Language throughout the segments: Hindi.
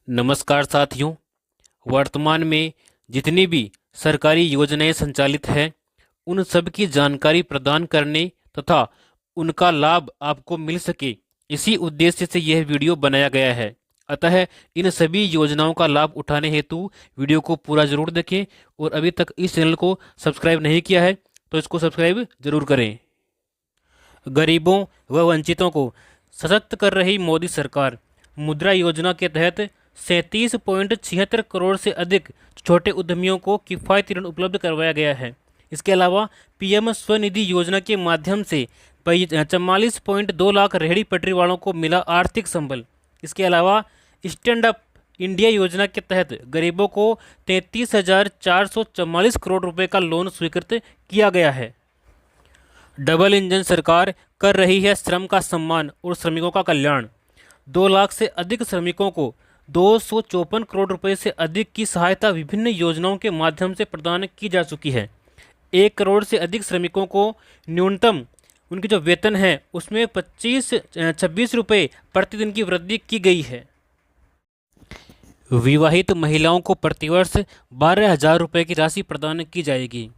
नमस्कार साथियों। वर्तमान में जितनी भी सरकारी योजनाएं संचालित हैं उन सब की जानकारी प्रदान करने तथा उनका लाभ आपको मिल सके, इसी उद्देश्य से यह वीडियो बनाया गया है। अतः इन सभी योजनाओं का लाभ उठाने हेतु वीडियो को पूरा जरूर देखें और अभी तक इस चैनल को सब्सक्राइब नहीं किया है तो इसको सब्सक्राइब जरूर करें। गरीबों व वंचितों को सशक्त कर रही मोदी सरकार मुद्रा योजना के तहत 37.76 करोड़ से अधिक छोटे उद्यमियों को किफ़ायती ऋण उपलब्ध करवाया गया है। इसके अलावा पीएम स्वनिधि योजना के माध्यम से 44.2 लाख रेहड़ी पटरी वालों को मिला आर्थिक संबल। इसके अलावा स्टैंड अप इंडिया योजना के तहत गरीबों को 33,444 करोड़ रुपए का लोन स्वीकृत किया गया है। डबल इंजन सरकार कर रही है श्रम का सम्मान और श्रमिकों का कल्याण। 2 लाख से अधिक श्रमिकों को 254 करोड़ रुपए से अधिक की सहायता विभिन्न योजनाओं के माध्यम से प्रदान की जा चुकी है। 1 करोड़ से अधिक श्रमिकों को न्यूनतम उनकी जो वेतन है उसमें 26 रुपये प्रतिदिन की वृद्धि की गई है। विवाहित महिलाओं को प्रतिवर्ष 12,000 रुपये की राशि प्रदान की जाएगी।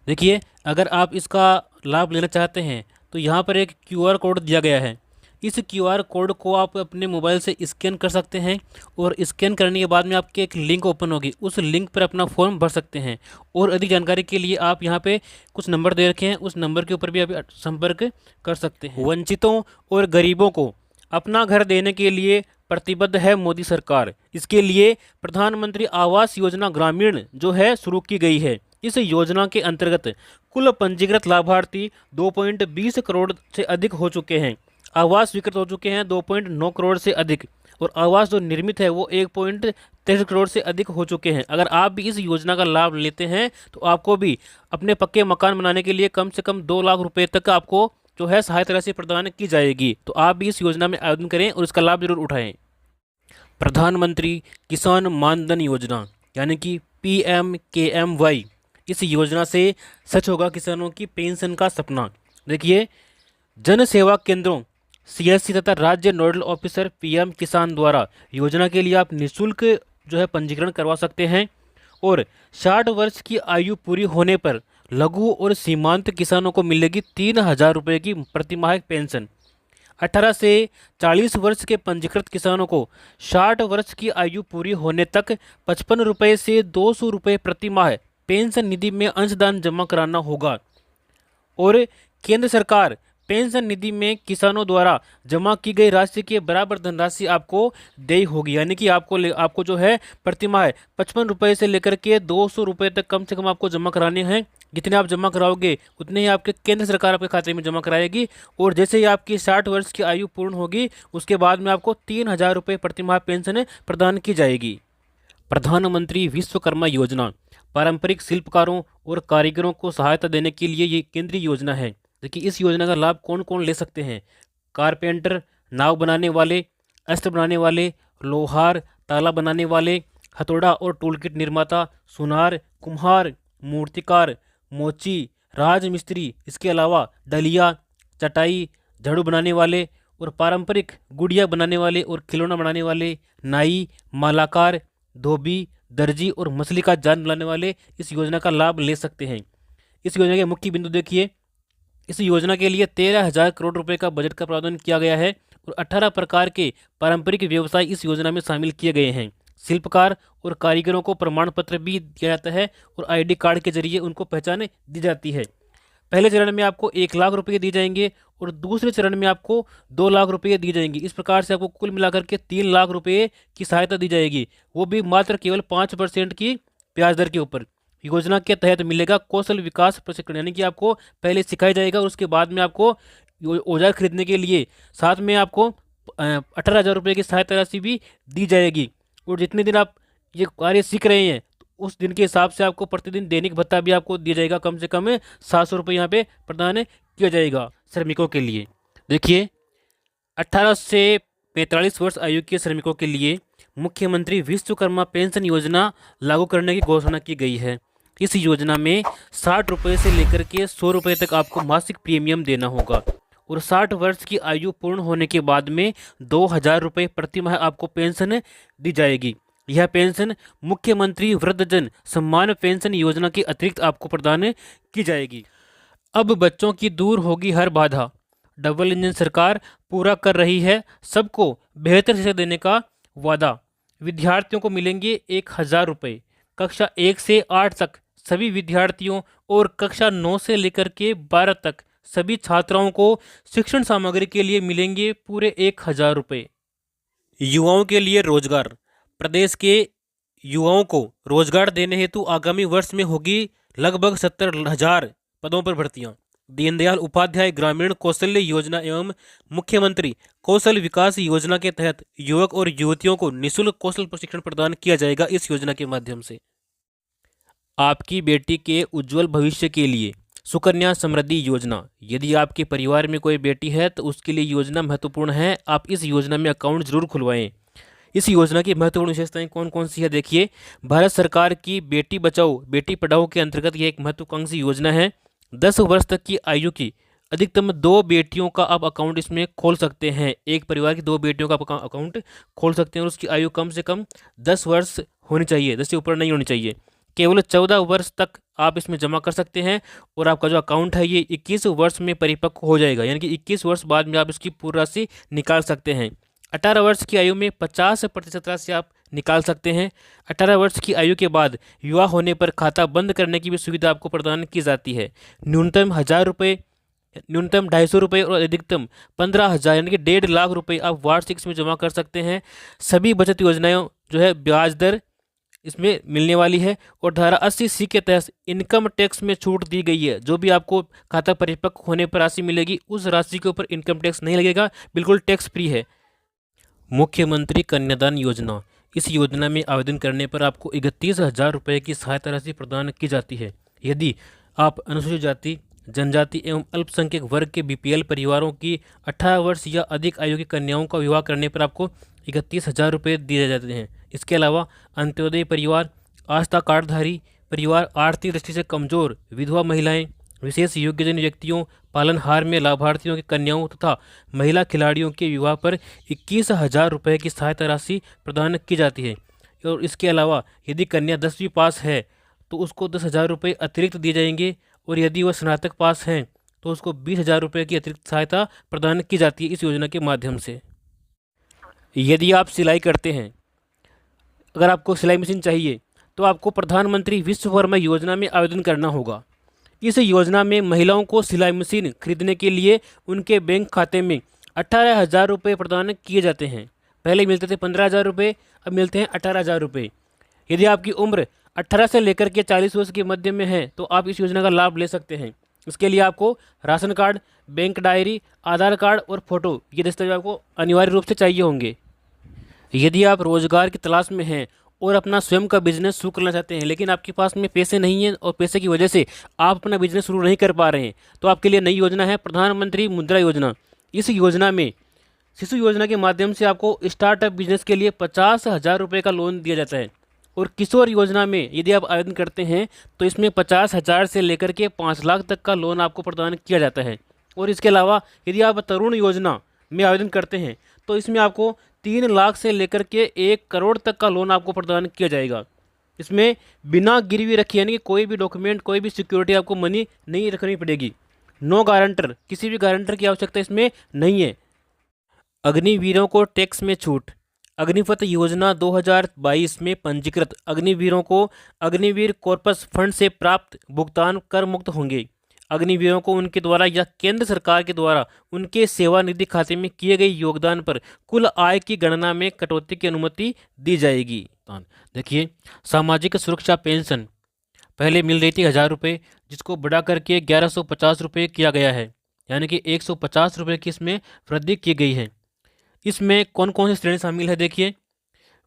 देखिए, अगर आप इसका लाभ लेना चाहते हैं तो यहाँ पर एक QR कोड दिया गया है। इस QR कोड को आप अपने मोबाइल से स्कैन कर सकते हैं और स्कैन करने के बाद में आपके एक लिंक ओपन होगी, उस लिंक पर अपना फॉर्म भर सकते हैं। और अधिक जानकारी के लिए आप यहाँ पे कुछ नंबर दे रखे हैं, उस नंबर के ऊपर भी आप संपर्क कर सकते हैं। वंचितों और गरीबों को अपना घर देने के लिए प्रतिबद्ध है मोदी सरकार। इसके लिए प्रधानमंत्री आवास योजना ग्रामीण जो है शुरू की गई है। इस योजना के अंतर्गत कुल पंजीकृत लाभार्थी 2.20 करोड़ से अधिक हो चुके हैं। आवास स्वीकृत हो चुके हैं 2.9 करोड़ से अधिक, और आवास जो निर्मित है वो 1.23 करोड़ से अधिक हो चुके हैं। अगर आप भी इस योजना का लाभ लेते हैं तो आपको भी अपने पक्के मकान बनाने के लिए कम से कम 2 लाख रुपए तक आपको जो है सहायता राशि प्रदान की जाएगी। तो आप भी इस योजना में आवेदन करें और इसका लाभ जरूर उठाएं। प्रधानमंत्री किसान मानधन योजना यानी कि PMKMY, इस योजना से सच होगा किसानों की पेंशन का सपना। देखिए, जन सेवा केंद्रों CSC तथा राज्य नोडल ऑफिसर PM किसान द्वारा योजना के लिए आप निःशुल्क जो है पंजीकरण करवा सकते हैं। और 60 वर्ष की आयु पूरी होने पर लघु और सीमांत किसानों को मिलेगी 3,000 रुपये की प्रतिमाह पेंशन। 18 से 40 वर्ष के पंजीकृत किसानों को 60 वर्ष की आयु पूरी होने तक 55 रुपये से 200 रुपये प्रतिमाह पेंशन निधि में अंशदान जमा कराना होगा। और केंद्र सरकार पेंशन निधि में किसानों द्वारा जमा की गई राशि के बराबर धनराशि आपको देय होगी। यानी कि आपको जो है प्रतिमाह 55 रुपये से लेकर के 200 रुपये तक कम से कम आपको जमा कराने हैं। जितने आप जमा कराओगे उतने ही आपके केंद्र सरकार आपके खाते में जमा कराएगी। और जैसे ही आपकी 60 वर्ष की आयु पूर्ण होगी उसके बाद में आपको 3,000 रुपये प्रतिमाह पेंशन प्रदान की जाएगी। प्रधानमंत्री विश्वकर्मा योजना पारंपरिक शिल्पकारों और कारीगरों को सहायता देने के लिए ये केंद्रीय योजना है। देखिए, इस योजना का लाभ कौन कौन ले सकते हैं? कारपेंटर, नाव बनाने वाले, अस्त्र बनाने वाले, लोहार, ताला बनाने वाले, हथौड़ा और टूलकिट निर्माता, सुनार, कुम्हार, मूर्तिकार, मोची, राजमिस्त्री, इसके अलावा डलिया, चटाई, झाड़ू बनाने वाले और पारंपरिक गुड़िया बनाने वाले और खिलौना बनाने वाले, नाई, मालाकार, धोबी, दर्जी और मछली का जाल बनाने वाले इस योजना का लाभ ले सकते हैं। इस योजना के मुख्य बिंदु देखिए, इस योजना के लिए 13,000 करोड़ रुपए का बजट का प्रावधान किया गया है और 18 प्रकार के पारंपरिक व्यवसाय इस योजना में शामिल किए गए हैं। शिल्पकार और कारीगरों को प्रमाण पत्र भी दिया जाता है और ID कार्ड के जरिए उनको पहचान दी जाती है। पहले चरण में आपको 1 लाख रुपये दिए जाएंगे और दूसरे चरण में आपको 2 लाख रुपये दी जाएंगी। इस प्रकार से आपको कुल मिलाकर के 3 लाख रुपये की सहायता दी जाएगी, वो भी मात्र केवल 5% की ब्याज दर के ऊपर। योजना के तहत मिलेगा कौशल विकास प्रशिक्षण, यानी कि आपको पहले सिखाया जाएगा और उसके बाद में आपको औजार खरीदने के लिए साथ में आपको 18,000 रुपये की सहायता राशि भी दी जाएगी। और जितने दिन आप ये कार्य सीख रहे हैं उस दिन के हिसाब से आपको प्रतिदिन दैनिक भत्ता भी आपको दिया जाएगा। कम से कम 700 रुपये यहाँ पे प्रदान किया जाएगा श्रमिकों के लिए। देखिए, 18 से 45 वर्ष आयु के श्रमिकों के लिए मुख्यमंत्री विश्वकर्मा पेंशन योजना लागू करने की घोषणा की गई है। इस योजना में 60 रुपये से लेकर के 100 रुपये तक आपको मासिक प्रीमियम देना होगा और 60 वर्ष की आयु पूर्ण होने के बाद में 2,000 रुपये प्रति माह आपको पेंशन दी जाएगी। यह पेंशन मुख्यमंत्री वृद्धजन सम्मान पेंशन योजना के अतिरिक्त आपको प्रदान की जाएगी। अब बच्चों की दूर होगी हर बाधा। डबल इंजन सरकार पूरा कर रही है सबको बेहतर शिक्षा देने का वादा। विद्यार्थियों को मिलेंगे 1,000 रुपये। कक्षा 1 से 8 तक सभी विद्यार्थियों और कक्षा 9 से लेकर के 12 तक सभी छात्राओं को शिक्षण सामग्री के लिए मिलेंगे पूरे 1,000 रुपये। युवाओं के लिए रोजगार। प्रदेश के युवाओं को रोजगार देने हेतु आगामी वर्ष में होगी लगभग 70,000 पदों पर भर्तियां। दीनदयाल उपाध्याय ग्रामीण कौशल्य योजना एवं मुख्यमंत्री कौशल विकास योजना के तहत युवक और युवतियों को निःशुल्क कौशल प्रशिक्षण प्रदान किया जाएगा। इस योजना के माध्यम से आपकी बेटी के उज्जवल भविष्य के लिए सुकन्या समृद्धि योजना। यदि आपके परिवार में कोई बेटी है तो उसके लिए योजना महत्वपूर्ण है। आप इस योजना में अकाउंट जरूर खुलवाएं। इस योजना की महत्वपूर्ण विशेषताएं कौन कौन सी है देखिए। भारत सरकार की बेटी बचाओ बेटी पढ़ाओ के अंतर्गत यह एक महत्वाकांक्षी योजना है। 10 वर्ष तक की आयु की अधिकतम 2 बेटियों का आप अकाउंट इसमें खोल सकते हैं। एक परिवार की 2 बेटियों का आप अकाउंट खोल सकते हैं और उसकी आयु कम से कम 10 वर्ष होनी चाहिए, 10 से ऊपर नहीं होनी चाहिए। केवल 14 वर्ष तक आप इसमें जमा कर सकते हैं और आपका जो अकाउंट है ये 21 वर्ष में परिपक्व हो जाएगा, यानी कि 21 वर्ष बाद में आप इसकी पूरी राशि निकाल सकते हैं। 18 वर्ष की आयु में 50% राशि आप निकाल सकते हैं। 18 वर्ष की आयु के बाद युवा होने पर खाता बंद करने की भी सुविधा आपको प्रदान की जाती है। न्यूनतम 1,000 रुपये, न्यूनतम 250 रुपये और अधिकतम 15,000 यानी कि 1.5 लाख रुपये आप वार्षिक इसमें जमा कर सकते हैं। सभी बचत योजनाएं जो है ब्याज दर इसमें मिलने वाली है और धारा 80C के तहत इनकम टैक्स में छूट दी गई है। जो भी आपको खाता परिपक्व होने पर राशि मिलेगी उस राशि के ऊपर इनकम टैक्स नहीं लगेगा, बिल्कुल टैक्स फ्री है। मुख्यमंत्री कन्यादान योजना। इस योजना में आवेदन करने पर आपको 31,000 रुपये की सहायता राशि प्रदान की जाती है। यदि आप अनुसूचित जाति, जनजाति एवं अल्पसंख्यक वर्ग के BPL परिवारों की 18 वर्ष या अधिक आयु की कन्याओं का विवाह करने पर आपको 31,000 रुपये दिए जाते हैं। इसके अलावा अंत्योदय परिवार, आस्था कार्डधारी परिवार, आर्थिक दृष्टि से कमजोर विधवा महिलाएं, विशेष योग्यजन व्यक्तियों, पालनहार में लाभार्थियों की कन्याओं तथा महिला खिलाड़ियों के विवाह पर 21,000 रुपये की सहायता राशि प्रदान की जाती है। और इसके अलावा यदि कन्या 10वीं पास है तो उसको 10,000 रुपये अतिरिक्त दिए जाएंगे और यदि वह स्नातक पास हैं तो उसको 20,000 रुपये की अतिरिक्त सहायता प्रदान की जाती है इस योजना के माध्यम से। यदि आप सिलाई करते हैं, अगर आपको सिलाई मशीन चाहिए तो आपको प्रधानमंत्री विश्वकर्मा योजना में आवेदन करना होगा। इस योजना में महिलाओं को सिलाई मशीन खरीदने के लिए उनके बैंक खाते में 18,000 रुपये प्रदान किए जाते हैं। पहले मिलते थे 15,000 रुपये, अब मिलते हैं 18,000 रुपये। यदि आपकी उम्र 18 से लेकर के 40 वर्ष के मध्य में है तो आप इस योजना का लाभ ले सकते हैं। इसके लिए आपको राशन कार्ड, बैंक डायरी, आधार कार्ड और फोटो ये दस्तावेज आपको अनिवार्य रूप से चाहिए होंगे। यदि आप रोजगार की तलाश में हैं और अपना स्वयं का बिजनेस शुरू करना चाहते हैं लेकिन आपके पास में पैसे नहीं हैं और पैसे की वजह से आप अपना बिजनेस शुरू नहीं कर पा रहे हैं तो आपके लिए नई योजना है प्रधानमंत्री मुद्रा योजना। इस योजना में शिशु योजना के माध्यम से आपको स्टार्टअप बिजनेस के लिए 50,000 रुपये का लोन दिया जाता है। और किशोर योजना में यदि आप आवेदन करते हैं तो इसमें 50,000 से लेकर के 5 लाख तक का लोन आपको प्रदान किया जाता है। और इसके अलावा यदि आप तरुण योजना में आवेदन करते हैं तो इसमें आपको 3 लाख से लेकर के 1 करोड़ तक का लोन आपको प्रदान किया जाएगा। इसमें बिना गिरवी रखे यानी कि कोई भी डॉक्यूमेंट, कोई भी सिक्योरिटी आपको मनी नहीं रखनी पड़ेगी। नो गारंटर, किसी भी गारंटर की आवश्यकता इसमें नहीं है। अग्निवीरों को टैक्स में छूट। अग्निपथ योजना 2022 में पंजीकृत अग्निवीरों को अग्निवीर कॉर्पस फंड से प्राप्त भुगतान कर मुक्त होंगे। अग्निवीरों को उनके द्वारा या केंद्र सरकार के द्वारा उनके सेवानिधि खाते में किए गए योगदान पर कुल आय की गणना में कटौती की अनुमति दी जाएगी। देखिए, सामाजिक सुरक्षा पेंशन पहले मिल रही थी 1,000 रुपये, जिसको बढ़ा करके 1,150 रुपये किया गया है, यानी कि 150 रुपये की इसमें वृद्धि की गई है। इसमें कौन कौन सी श्रेणी शामिल है देखिए।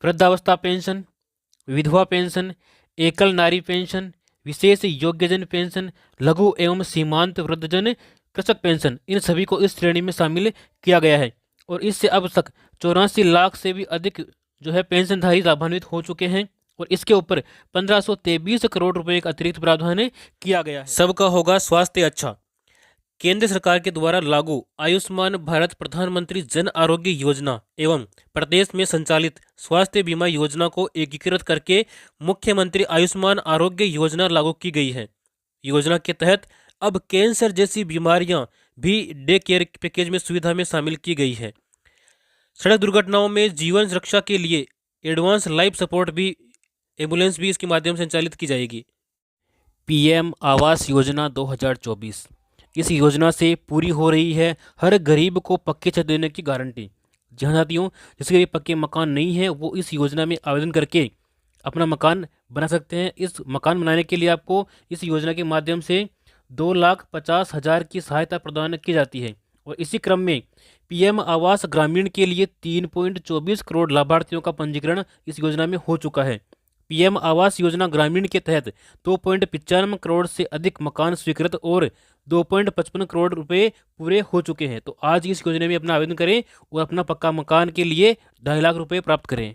वृद्धावस्था पेंशन, विधवा पेंशन, एकल नारी पेंशन, विशेष योग्यजन पेंशन, लघु एवं सीमांत वृद्धजन कृषक पेंशन, इन सभी को इस श्रेणी में शामिल किया गया है। और इससे अब तक 84 लाख से भी अधिक जो है पेंशनधारी लाभान्वित हो चुके हैं और इसके ऊपर 1523 करोड़ रुपए का अतिरिक्त प्रावधान किया गया है। सबका होगा स्वास्थ्य अच्छा। केंद्र सरकार के द्वारा लागू आयुष्मान भारत प्रधानमंत्री जन आरोग्य योजना एवं प्रदेश में संचालित स्वास्थ्य बीमा योजना को एकीकृत करके मुख्यमंत्री आयुष्मान आरोग्य योजना लागू की गई है। योजना के तहत अब कैंसर जैसी बीमारियां भी डे केयर पैकेज में सुविधा में शामिल की गई है। सड़क दुर्घटनाओं में जीवन रक्षा के लिए एडवांस लाइफ सपोर्ट भी एम्बुलेंस भी इसके माध्यम से संचालित की जाएगी। पीएम आवास योजना 2024, इस योजना से पूरी हो रही है हर गरीब को पक्के छत देने की गारंटी। जहाँ साथियों, जिसके भी पक्के मकान नहीं है वो इस योजना में आवेदन करके अपना मकान बना सकते हैं। इस मकान बनाने के लिए आपको इस योजना के माध्यम से 2,50,000 की सहायता प्रदान की जाती है। और इसी क्रम में पीएम आवास ग्रामीण के लिए 3.24 करोड़ लाभार्थियों का पंजीकरण इस योजना में हो चुका है। पीएम आवास योजना ग्रामीण के तहत 2.95 करोड़ से अधिक मकान स्वीकृत और 2.55 करोड़ रुपए पूरे हो चुके हैं। तो आज इस योजना में अपना आवेदन करें और अपना पक्का मकान के लिए 2.5 लाख रुपए प्राप्त करें।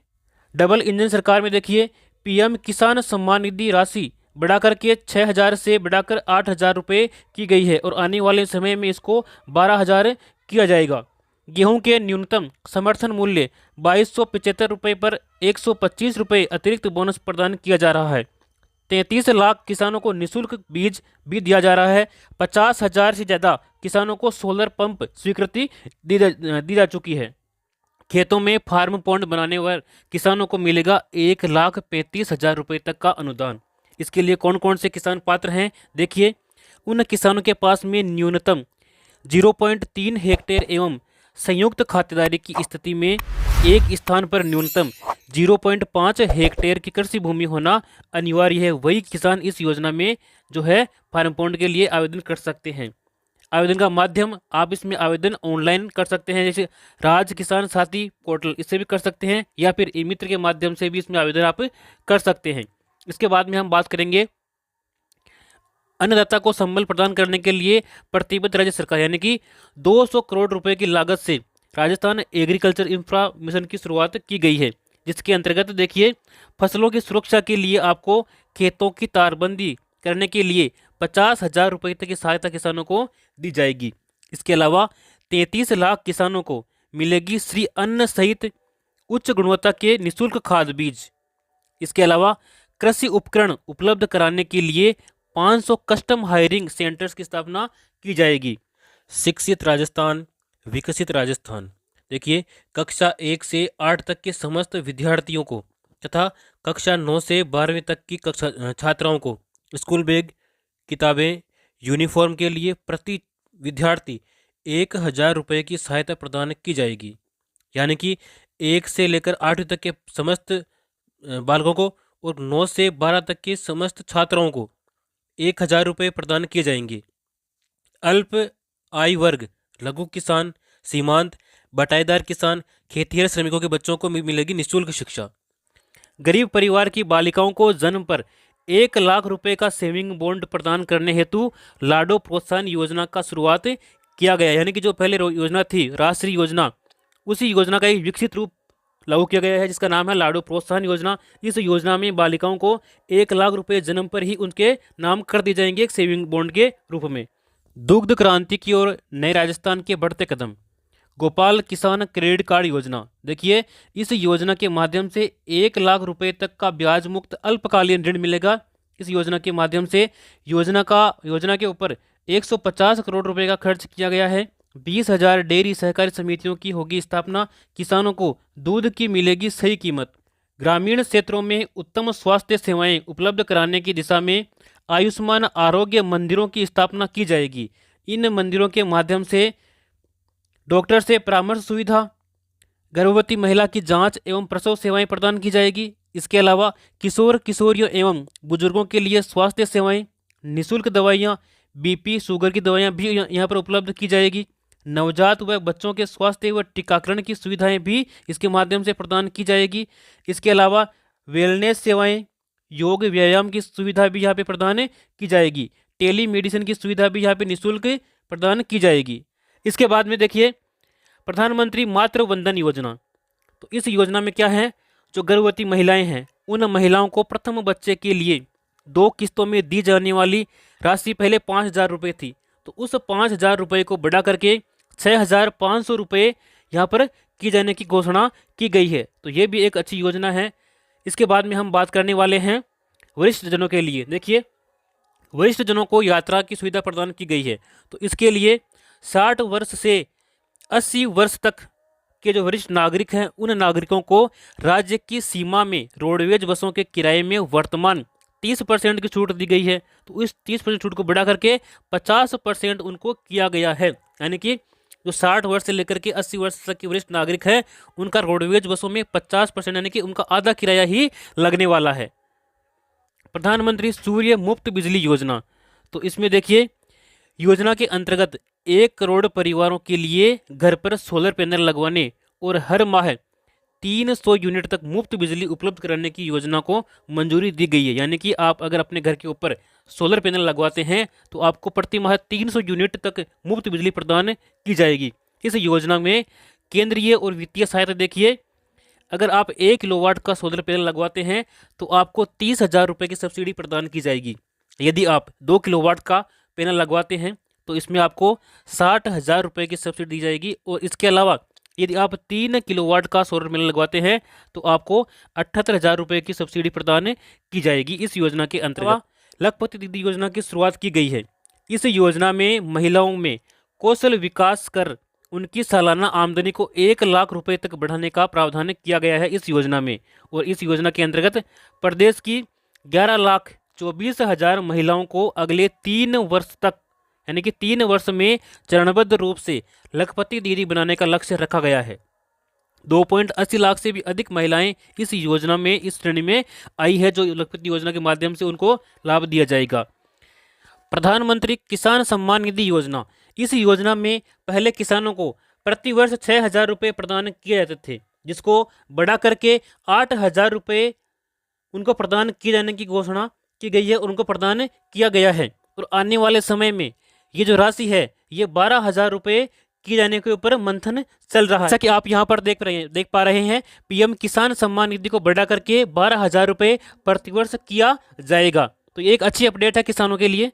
डबल इंजन सरकार में देखिए, पीएम किसान सम्मान निधि राशि बढ़ाकर के 6,000 से बढ़ाकर 8,000 रुपये की गई है और आने वाले समय में इसको 12,000 किया जाएगा। गेहूं के न्यूनतम समर्थन मूल्य 2,275 रुपये पर 125 रुपये अतिरिक्त बोनस प्रदान किया जा रहा है। 33 लाख किसानों को निःशुल्क बीज भी दिया जा रहा है। 50,000 से ज़्यादा किसानों को सोलर पंप स्वीकृति दी जा चुकी है। खेतों में फार्म पॉन्ड बनाने पर किसानों को मिलेगा 1,35,000 रुपये तक का अनुदान। इसके लिए कौन कौन से किसान पात्र हैं, देखिए। उन किसानों के पास में न्यूनतम 0.3 हेक्टेयर एवं संयुक्त खातेदारी की स्थिति में एक स्थान पर न्यूनतम 0.5 हेक्टेयर की कृषि भूमि होना अनिवार्य है। वही किसान इस योजना में जो है फार्म पॉन्ड के लिए आवेदन कर सकते हैं। आवेदन का माध्यम आप इसमें आवेदन ऑनलाइन कर सकते हैं, जैसे राज किसान साथी पोर्टल, इससे भी कर सकते हैं, या फिर ई मित्र के माध्यम से भी इसमें आवेदन आप कर सकते हैं। इसके बाद में हम बात करेंगे अन्नदाता को संबल प्रदान करने के लिए प्रतिबद्ध राज्य सरकार, यानी कि 200 करोड़ रुपए की लागत से राजस्थान एग्रीकल्चर इंफ्रा मिशन की शुरुआत की गई है, जिसके अंतर्गत देखिए फसलों की सुरक्षा के लिए आपको खेतों की तारबंदी करने के लिए 50,000 रुपये तक की सहायता किसानों को दी जाएगी। इसके अलावा 33 लाख किसानों को मिलेगी श्री अन्न सहित उच्च गुणवत्ता के निःशुल्क खाद बीज। इसके अलावा कृषि उपकरण उपलब्ध कराने के लिए 500 कस्टम हायरिंग सेंटर्स की स्थापना की जाएगी। शिक्षित राजस्थान, विकसित राजस्थान। देखिए, कक्षा 1 से 8 तक के समस्त विद्यार्थियों को तथा कक्षा 9 से 12वीं तक की कक्षा छात्राओं को स्कूल बैग, किताबें, यूनिफॉर्म के लिए प्रति विद्यार्थी 1,000 रुपये की सहायता प्रदान की जाएगी। यानी कि 1 से लेकर 8वीं तक के समस्त बालकों को और 9 से 12 तक के समस्त छात्राओं को 1,000 रुपये प्रदान किए जाएंगे। अल्प आय वर्ग, लघु किसान, सीमांत, बटाईदार किसान, खेतिहर श्रमिकों के बच्चों को मिलेगी निःशुल्क शिक्षा। गरीब परिवार की बालिकाओं को जन्म पर 1 लाख रुपए का सेविंग बॉन्ड प्रदान करने हेतु लाडो प्रोत्साहन योजना का शुरुआत किया गया। यानी कि जो पहले योजना थी राष्ट्रीय योजना, उसी योजना का एक विकसित रूप लागू किया गया है, जिसका नाम है लाडो प्रोत्साहन योजना। इस योजना में बालिकाओं को 1 लाख रुपए जन्म पर ही उनके नाम कर दिए जाएंगे एक सेविंग बॉन्ड के रूप में। दुग्ध क्रांति की ओर नए राजस्थान के बढ़ते कदम। गोपाल किसान क्रेडिट कार्ड योजना। देखिए, इस योजना के माध्यम से 1 लाख रुपए तक का ब्याज मुक्त अल्पकालीन ऋण मिलेगा। इस योजना के माध्यम से योजना के ऊपर 150 करोड़ रुपए का खर्च किया गया है। 20,000 डेयरी सहकारी समितियों की होगी स्थापना। किसानों को दूध की मिलेगी सही कीमत। ग्रामीण क्षेत्रों में उत्तम स्वास्थ्य सेवाएं उपलब्ध कराने की दिशा में आयुष्मान आरोग्य मंदिरों की स्थापना की जाएगी। इन मंदिरों के माध्यम से डॉक्टर से परामर्श सुविधा, गर्भवती महिला की जांच एवं प्रसव सेवाएं प्रदान की जाएगी। इसके अलावा किशोर किशोरियों एवं बुजुर्गों के लिए स्वास्थ्य सेवाएं, निःशुल्क दवाइयाँ, बीपी शुगर की दवाइयाँ भी यहाँ पर उपलब्ध की जाएगी। नवजात व बच्चों के स्वास्थ्य व टीकाकरण की सुविधाएं भी इसके माध्यम से प्रदान की जाएगी। इसके अलावा वेलनेस सेवाएं, योग व्यायाम की सुविधा भी यहाँ पे प्रदान की जाएगी। टेली मेडिसिन की सुविधा भी यहाँ पे निःशुल्क प्रदान की जाएगी। इसके बाद में देखिए प्रधानमंत्री मातृ वंदन योजना। तो इस योजना में क्या है, जो गर्भवती महिलाएं हैं उन महिलाओं को प्रथम बच्चे के लिए 2 किस्तों में दी जाने वाली राशि पहले 5,000 रुपये थी, तो उस 5,000 रुपये को बढ़ा करके 6,500 रुपये यहाँ पर की जाने की घोषणा की गई है। तो ये भी एक अच्छी योजना है। इसके बाद में हम बात करने वाले हैं वरिष्ठ जनों के लिए। देखिए, वरिष्ठ जनों को यात्रा की सुविधा प्रदान की गई है। तो इसके लिए 60 वर्ष से 80 वर्ष तक के जो वरिष्ठ नागरिक हैं, उन नागरिकों को राज्य की सीमा में रोडवेज बसों के किराए में वर्तमान 30% की छूट दी गई है। तो इस 30% छूट को बढ़ा करके 50% उनको किया गया है। यानी कि जो 60 वर्ष से लेकर के 80 वर्ष तक के वरिष्ठ नागरिक हैं, उनका रोडवेज बसों में 50% यानी कि उनका आधा किराया ही लगने वाला है। प्रधानमंत्री सूर्य मुफ्त बिजली योजना, तो इसमें देखिए, योजना के अंतर्गत 1 करोड़ परिवारों के लिए घर पर सोलर पैनल लगवाने और हर माह 300 यूनिट तक मुफ्त बिजली उपलब्ध कराने की योजना को मंजूरी दी गई है। यानी कि आप अगर अपने घर के ऊपर सोलर पैनल लगवाते हैं तो आपको प्रति माह 300 यूनिट तक मुफ्त बिजली प्रदान की जाएगी। इस योजना में केंद्रीय और वित्तीय सहायता देखिए, अगर आप 1 किलोवाट का सोलर पैनल लगवाते हैं तो आपको 30,000 रुपये की सब्सिडी प्रदान की जाएगी। यदि आप 2 किलोवाट का पैनल लगवाते हैं तो इसमें आपको 60,000 रुपये की सब्सिडी दी जाएगी। और इसके अलावा यदि आप 3 किलोवाट का सोलर पैनल लगवाते हैं तो आपको 78,000 रुपये की सब्सिडी प्रदान की जाएगी। इस योजना के अंतर्गत लखपति दीदी योजना की शुरुआत की गई है। इस योजना में महिलाओं में कौशल विकास कर उनकी सालाना आमदनी को 1 लाख रुपए तक बढ़ाने का प्रावधान किया गया है इस योजना में। और इस योजना के अंतर्गत प्रदेश की 11,24,000 महिलाओं को अगले 3 वर्ष तक, यानी कि 3 वर्ष में चरणबद्ध रूप से लखपति दीदी बनाने का लक्ष्य रखा गया है। 2.80 लाख से भी अधिक महिलाएं इस योजना में, इस श्रेणी में आई है, जो लखपति योजना के माध्यम से उनको लाभ दिया जाएगा। प्रधानमंत्री किसान सम्मान निधि योजना, इस योजना में पहले किसानों को प्रति वर्ष 6,000 रुपये प्रदान किए जाते थे, जिसको बढ़ा करके 8,000 रुपये उनको प्रदान किए जाने की घोषणा की गई है, उनको प्रदान किया गया है। और आने वाले समय में ये जो राशि है ये 12,000 रुपये किए जाने के ऊपर मंथन चल रहा है। जैसा कि आप यहाँ पर देख पा रहे हैं, पीएम किसान सम्मान निधि को बढ़ा करके 12,000 रुपये प्रतिवर्ष किया जाएगा। तो ये एक अच्छी अपडेट है किसानों के लिए।